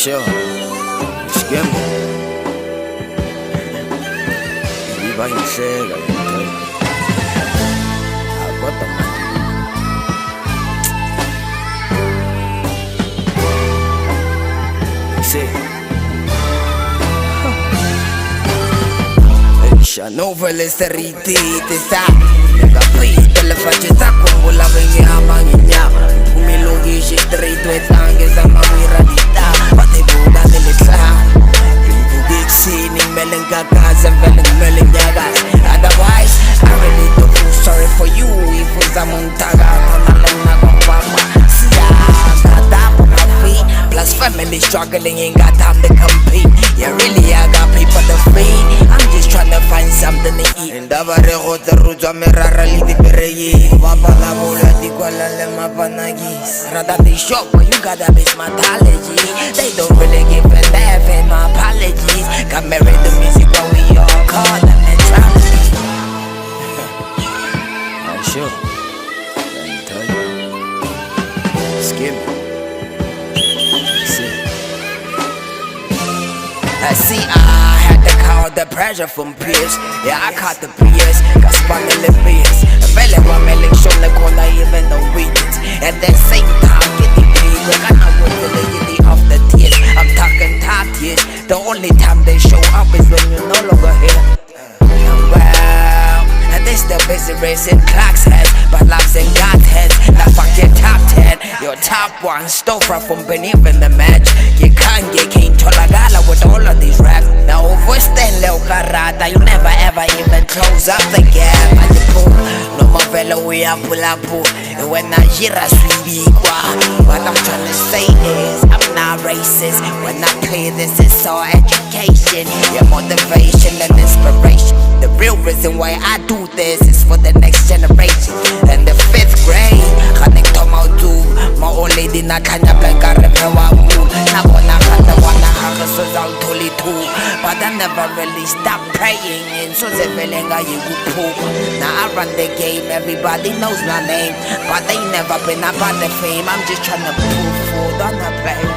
sure. Excuse me. Visualiser, got the money. See, Chanel esteriti te sta. Capito le facce sta con la vegna magna. Come lo dici straight due tanghe sa mamira di sta. Pate buda delle clan. Melinga casa, melinga. Otherwise, I really don't feel sorry for you. If was a montaga, got up on my feet. Plus family struggling, ain't got time to compete. Yeah, really, I got people to feed. I'm just trying to find something to eat. In the barrio, the roots of me rarely the berry. Papa la bola di quella le mapanagis. Rather they shock, but you gotta miss my apology. They don't really give a laugh and my apologies. Got married to music, but we all call them neutrality. I'm sure. Let me tell you. Skip me. See, I had to call the pressure from peers. Yeah, I caught the BS, got sparkling beers. Fell one melting show the corner even the weekends. At the same time, get the big. I know what the off the tears. I'm talking top tears. The only time they show up is when you're no longer here. Well, and they still busy racing clocks heads, but lives in God's heads. Now fuck your top 10, your top one. Stole from beneath in the match. You can't get King Tolagala with all of these raps. Now voice the Loke, you never ever even close up the gap. No more fellow we are pull up. And when I hear a sweet what I'm trying to say is I'm not racist. When I play this, it's all education. Yeah, motivation and inspiration. The real reason why I do this is for the next generation. And the 5th grade, connect to my dude. My old lady na kanya blanca repewa mood. Na wana kanda wana haka out totally too. But I never really stopped praying. And so the feeling I you poop. Now I run the game, everybody knows my name. But they never been about the fame. I'm just trying to put food on the plate.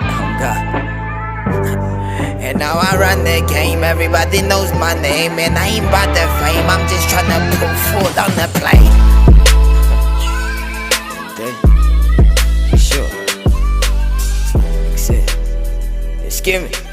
Oh God. And now I run the game, everybody knows my name. And I ain't about the fame, I'm just trying to put food on the plate. Sure. Excuse me.